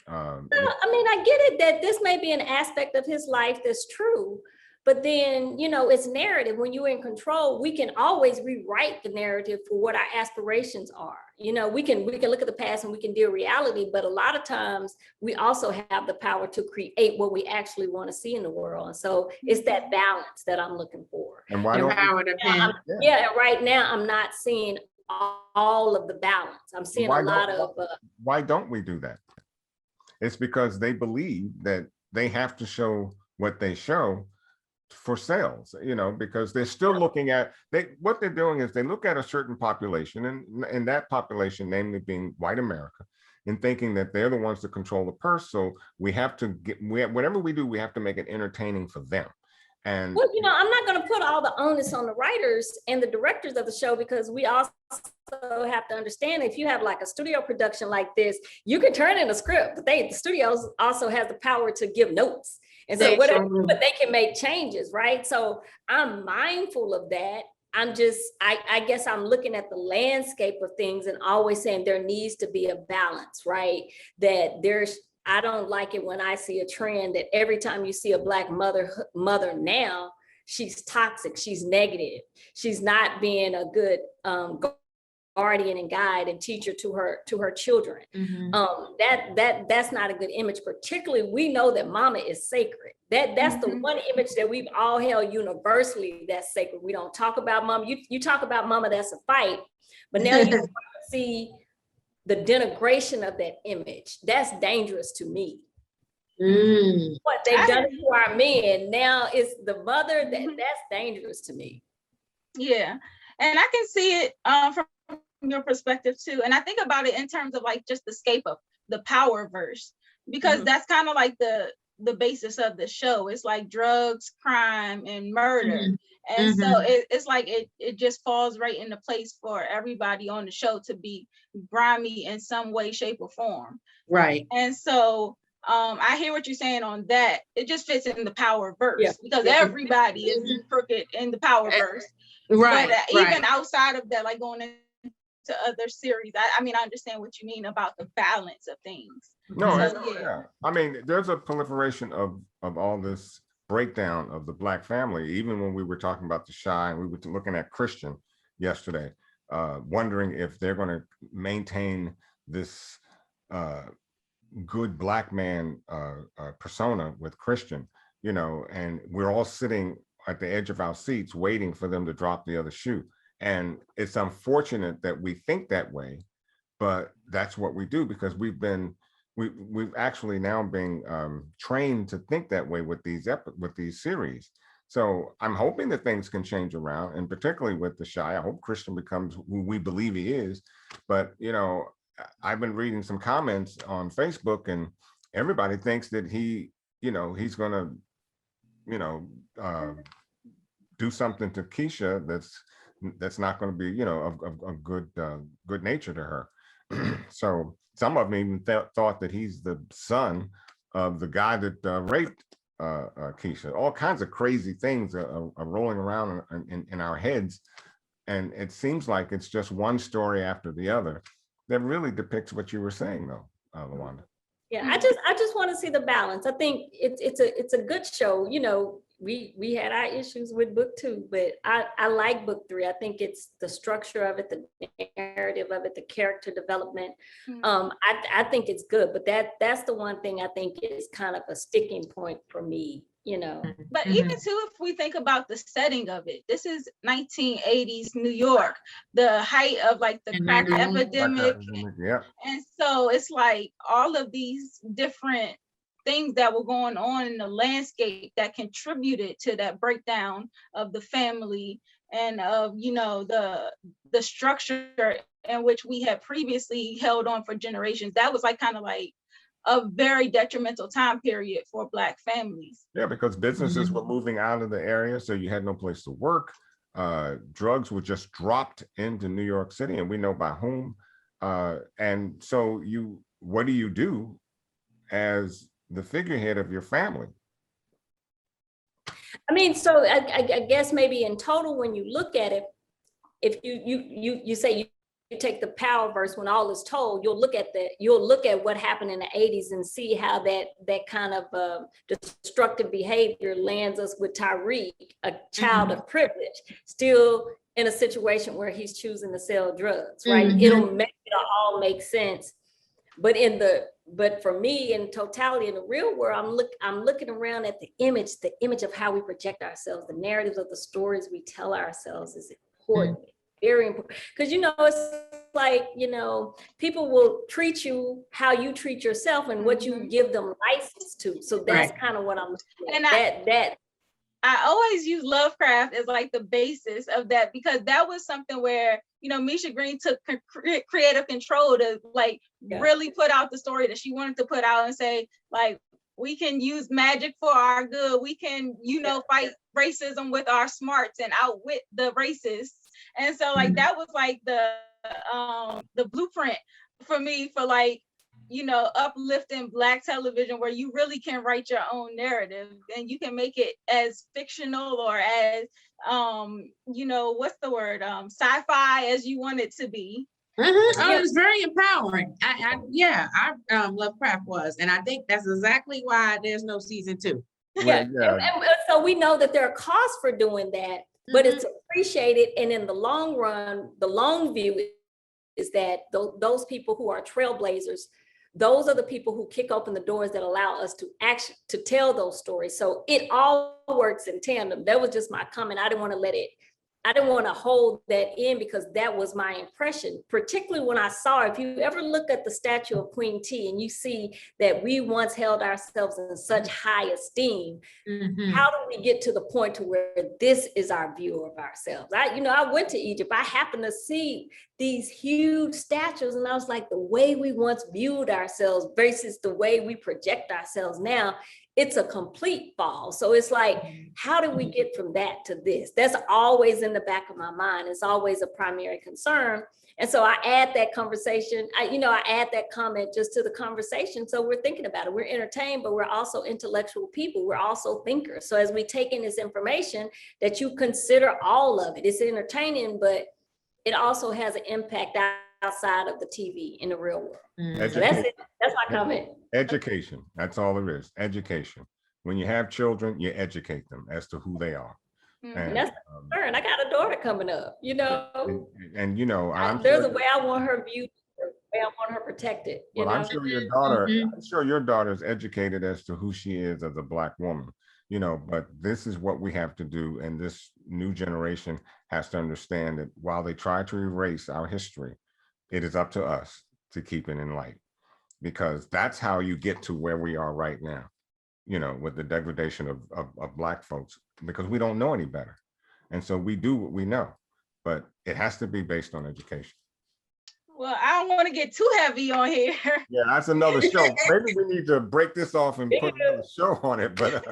I mean, I get it that this may be an aspect of his life that's true, but then, it's narrative. When you're in control, we can always rewrite the narrative for what our aspirations are. We can look at the past and we can deal reality, but a lot of times we also have the power to create what we actually want to see in the world. And so it's that balance that I'm looking for. And why right now I'm not seeing all of the balance. I'm seeing a lot of. Why don't we do that? It's because they believe that they have to show what they show for sales, because they're still looking at what they're doing is they look at a certain population, and that population, namely being white America, and thinking that they're the ones to control the purse. So we have to whatever we do, we have to make it entertaining for them. And well, I'm not going to put all the onus on the writers and the directors of the show, because we also have to understand, if you have like a studio production like this, you can turn in a script, but the studios also have the power to give notes. And so but they can make changes, right? So I'm mindful of that. I guess I'm looking at the landscape of things and always saying there needs to be a balance, right? I don't like it when I see a trend that every time you see a Black mother now, she's toxic, she's negative, she's not being a good guardian and guide and teacher to her children. That's not a good image. Particularly, we know that mama is sacred. That's the one image that we've all held universally that's sacred. We don't talk about mama. You talk about mama, that's a fight. But now you see the denigration of that image. That's dangerous to me. What they've done to our men now is the mother. That's dangerous to me. Yeah, and I can see it from your perspective too. And I think about it in terms of like just the scape of the power verse, because that's kind of like the basis of the show. It's like drugs, crime, and murder. And so it's like it just falls right into place for everybody on the show to be grimy in some way, shape, or form. Right. And so I hear what you're saying on that. It just fits in the power verse because everybody is crooked in the power verse. Right. But even outside of that, like going to other series. I mean, I understand what you mean about the balance of things. No, So, yeah. I mean, there's a proliferation of all this breakdown of the Black family. Even when we were talking about the Shy, and we were looking at Christian yesterday, wondering if they're going to maintain this good Black man persona with Christian, you know, and we're all sitting at the edge of our seats waiting for them to drop the other shoe. And it's unfortunate that we think that way, but that's what we do, because we've actually now been trained to think that way with these series. So I'm hoping that things can change around, and particularly with the Shy, I hope Christian becomes who we believe he is. But, you know, I've been reading some comments on Facebook, and everybody thinks that he, you know, he's going to, you know, do something to Keisha that's not going to be, you know, of good nature to her. So some of them even thought that he's the son of the guy that raped Keisha. All kinds of crazy things are rolling around in our heads, and it seems like it's just one story after the other that really depicts what you were saying, though, Lawanda. Yeah, I just want to see the balance. I think it's a good show. You know, we had our issues with book 2, but I like book 3. I think it's the structure of it, the narrative of it, the character development. I think it's good, but that's the one thing I think is kind of a sticking point for me, you know. But even too, if we think about the setting of it, this is 1980s New York, the height of like the crack epidemic. Yeah. And so it's like all of these different things that were going on in the landscape that contributed to that breakdown of the family and of, you know, the structure in which we had previously held on for generations. That was like kind of like a very detrimental time period for Black families. Yeah, because businesses were moving out of the area, so you had no place to work. Drugs were just dropped into New York City, and we know by whom. And so what do you do as the figurehead of your family? I mean, so I guess maybe in total, when you look at it, if you say you take the power verse when all is told, you'll look at what happened in the 80s and see how that kind of destructive behavior lands us with Tyreek, a child of privilege, still in a situation where he's choosing to sell drugs, right? It'll all make sense. But for me, in totality, in the real world, I'm looking around at the image of how we project ourselves, the narratives of the stories we tell ourselves is important, very important. Because, you know, it's like, you know, people will treat you how you treat yourself and what you give them license to. So that's kind of what I'm looking at. And I always use Lovecraft as like the basis of that, because that was something where, you know, Misha Green took creative control to like really put out the story that she wanted to put out and say, like, we can use magic for our good. We can, you know, fight racism with our smarts and outwit the racists. And so like that was like the blueprint for me for like, you know, uplifting Black television, where you really can write your own narrative and you can make it as fictional or as you know, what's the word, sci-fi as you want it to be. Oh, it was very empowering. Lovecraft was, and I think that's exactly why there's no season 2. And so we know that there are costs for doing that, but it's appreciated. And in the long run, the long view is that those people who are trailblazers, those are the people who kick open the doors that allow us to tell those stories. So it all works in tandem. That was just my comment. I didn't want to hold that in, because that was my impression, particularly when I saw, if you ever look at the statue of Queen T and you see that we once held ourselves in such high esteem, how do we get to the point to where this is our view of ourselves? I went to Egypt. I happened to see these huge statues, and I was like, the way we once viewed ourselves versus the way we project ourselves now, it's a complete fall. So it's like, how do we get from that to this? That's always in the back of my mind. It's always a primary concern. And so I add that conversation, I add that comment just to the conversation. So we're thinking about it. We're entertained, but we're also intellectual people. We're also thinkers. So as we take in this information, that you consider all of it. It's entertaining, but it also has an impact outside of the TV in the real world. Mm. So that's it. That's my comment. Education. That's all there is. Education. When you have children, you educate them as to who they are. And that's the concern. I got a daughter coming up, you know. And you know, There's a way I want her viewed, a way I want her protected. Well, I'm sure your daughter, I'm sure your daughter is educated as to who she is as a Black woman, you know, but this is what we have to do. And this new generation has to understand that while they try to erase our history, it is up to us to keep it in light, because that's how you get to where we are right now, you know, with the degradation of Black folks, because we don't know any better. And so we do what we know, but it has to be based on education. Well, I don't want to get too heavy on here. Yeah, that's another show. Maybe we need to break this off and put another show on it, but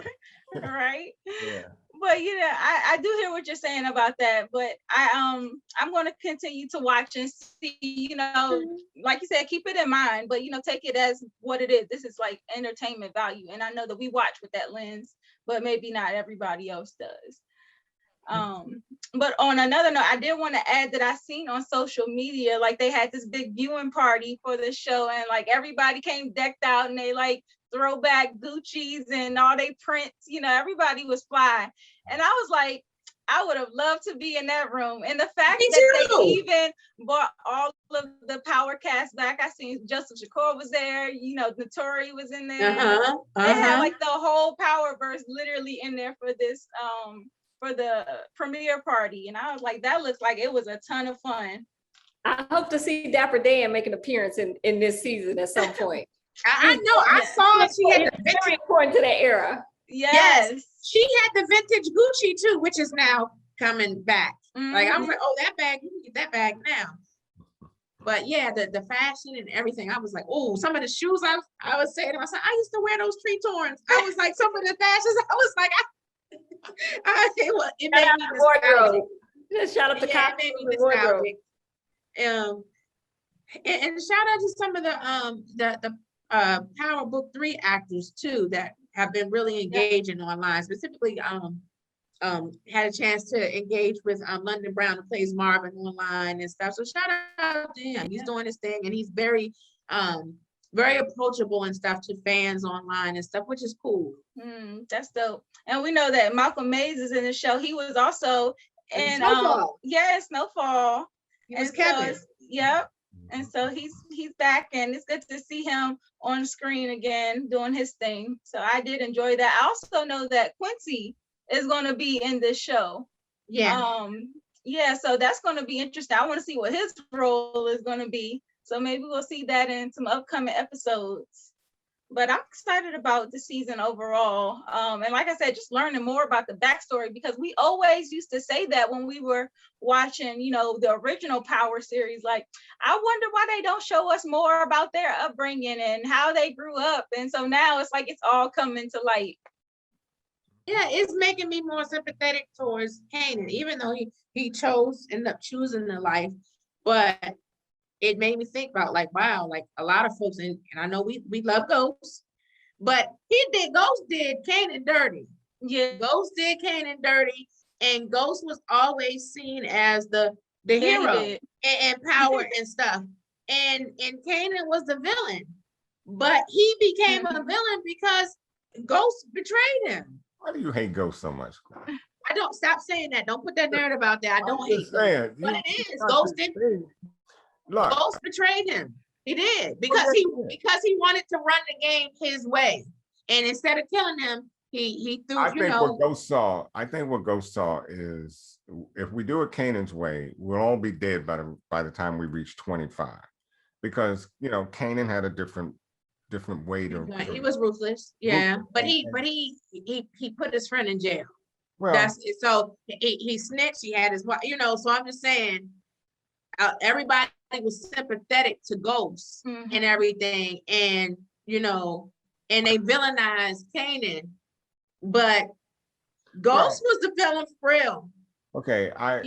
right. Yeah. But you know, I do hear what you're saying about that, but I'm going to continue to watch and see, you know, like you said, keep it in mind, but you know, take it as what it is. This is like entertainment value, and I know that we watch with that lens, but maybe not everybody else does. But on another note, I did want to add that I seen on social media, like they had this big viewing party for the show, and like everybody came decked out and they like throwback Gucci's and all they prints, you know, everybody was fly. And I was like, I would have loved to be in that room. And the fact that they even brought all of the power cast back, I seen Joseph Shakur was there, you know, Notori was in there. They had like the whole Powerverse literally in there for this for the premiere party. And I was like, that looks like it was a ton of fun. I hope to see Dapper Dan make an appearance in this season at some point. I know, I saw she had the vintage, very important to that era. Yes. She had the vintage Gucci too, which is now coming back. Like I was like, oh, that bag, you can get that bag now. But yeah, the fashion and everything, I was like, oh, some of the shoes I was saying to myself, I used to wear those tree torns. I was like, some of the fashions, I was like, it made me nostalgic. Just shout out to It made me nostalgic. And shout out to some of the PowerBook 3 actors too that have been really engaging online. Specifically, had a chance to engage with London Brown, who plays Marvin online and stuff. So shout out to him. He's doing his thing, and he's very approachable and stuff to fans online and stuff, which is cool. That's dope. And we know that Malcolm Mays is in the show. He was also in Snowfall. Snowfall. He was Kevin. Yep. And so he's back, and it's good to see him on screen again doing his thing. So I did enjoy that. I also know that Quincy is going to be in this show. So that's going to be interesting. I want to see what his role is going to be. So maybe we'll see that in some upcoming episodes. But I'm excited about the season overall. And like I said, just learning more about the backstory, because we always used to say that when we were watching, you know, the original Power series, like, I wonder why they don't show us more about their upbringing and how they grew up. And so now it's like, it's all coming to light. Yeah, it's making me more sympathetic towards Kanan, even though he ended up choosing the life. But it made me think about, like, wow, like a lot of folks, and I know we love Ghost, but Ghost did Kanan dirty. Yeah, Ghost did Kanan dirty, and Ghost was always seen as the hero and power and stuff. And Kanan was the villain, but he became a villain because Ghost betrayed him. Why do you hate Ghost so much? I don't, stop saying that. Don't put that narrative out there. I don't hate him. But it is. Ghost didn't. Look, Ghost betrayed him. He did, because he wanted to run the game his way, and instead of killing him, he threw. I think what Ghost saw is, if we do it Kanan's way, we'll all be dead by the time we reach 25, because you know Kanan had a different way to. He was ruthless, but he put his friend in jail. Well, so he snitched. He had his wife, you know. So I'm just saying, everybody was sympathetic to Ghost and everything, and you know, and they villainized Kanan, but Ghost was the villain for real. Okay. And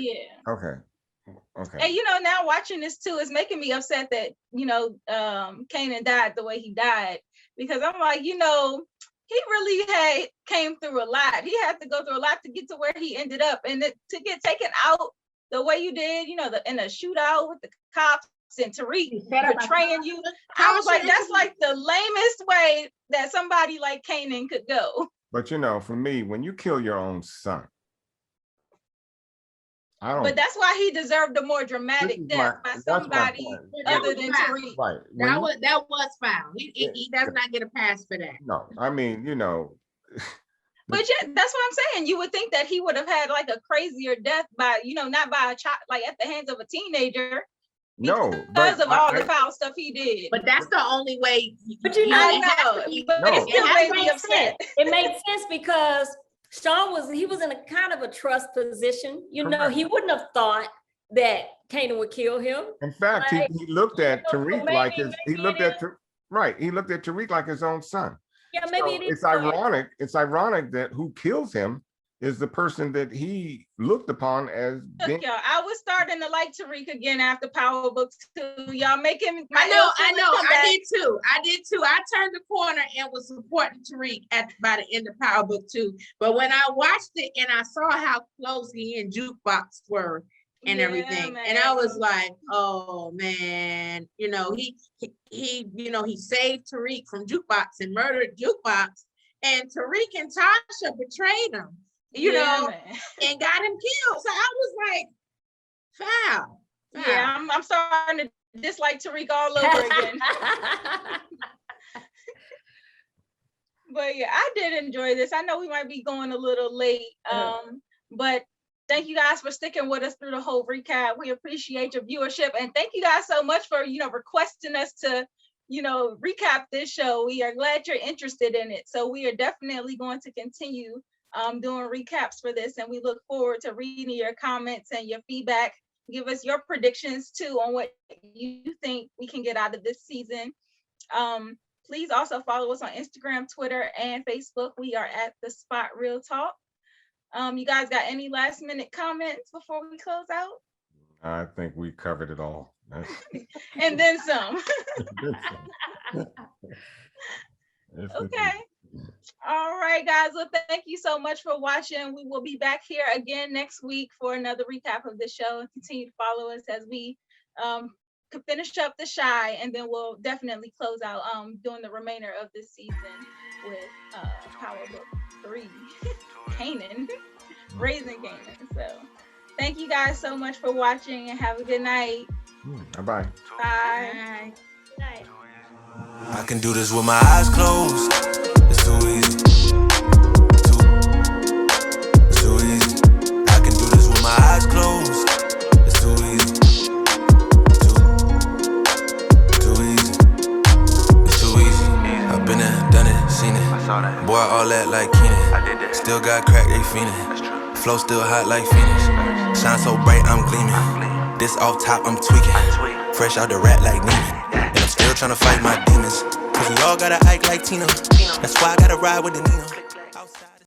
you know, now watching this too is making me upset that, you know, Kanan died the way he died, because I'm like, you know, he really came through a lot. He had to go through a lot to get to where he ended up, and to get taken out the way you did, you know, in the shootout with the cops and Tariq betraying you. I was like, that's like the lamest way that somebody like Kanan could go. But you know, for me, when you kill your own son, But that's why he deserved a more dramatic death by somebody other than Tariq. Right. That was foul. He does not get a pass for that. No, I mean, you know. But yeah, that's what I'm saying. You would think that he would have had like a crazier death by, you know, not by a child, like at the hands of a teenager. No, because of all the foul stuff he did. But that's the only way. But you know, I know, but it still made me upset. It made sense because Sean was in a kind of a trust position. You know, he wouldn't have thought that Kanan would kill him. In fact, like, he looked at Tariq like he looked at Tariq like his own son. Yeah, maybe so it's ironic. It's ironic that who kills him is the person that he looked upon as. Look, y'all, I was starting to like Tariq again after PowerBook 2. Y'all making I know. I did too. I turned the corner and was supporting Tariq by the end of PowerBook 2. But when I watched it and I saw how close he and Jukebox were and everything, man. And I was like, oh man, you know, he saved Tariq from Jukebox and murdered Jukebox, and Tariq and Tasha betrayed him. You know, and got him killed. So I was like, foul. Yeah, I'm starting to dislike Tariq all over again. But yeah, I did enjoy this. I know we might be going a little late, but thank you guys for sticking with us through the whole recap. We appreciate your viewership, and thank you guys so much for, you know, requesting us to, you know, recap this show. We are glad you're interested in it. So we are definitely going to continue doing recaps for this, and we look forward to reading your comments and your feedback. Give us your predictions too on what you think we can get out of this season. Please also follow us on Instagram, Twitter, and Facebook. We are at The Spot Real Talk. You guys got any last minute comments before we close out? I think we covered it all. And then some. Okay. All right, guys. Well, thank you so much for watching. We will be back here again next week for another recap of the show, and continue to follow us as we finish up The Shy, and then we'll definitely close out doing the remainder of this season with PowerBook 3, Kanan, Raising Kanan. So thank you guys so much for watching, and have a good night. Bye-bye. Bye. Good night. I can do this with my eyes closed. It's too easy. It's too easy. I can do this with my eyes closed. It's too easy. Too easy. It's too easy. I've been there, done it, seen it. Boy, all that like Kenan. Still got crack, they fiendin'. Flow still hot like Phoenix. Shine so bright, I'm gleaming. This off top, I'm tweaking. Fresh out the rat like Neiman. And I'm still trying to fight my demons. Cause we all gotta act like Tina. That's why I gotta ride with the Nina.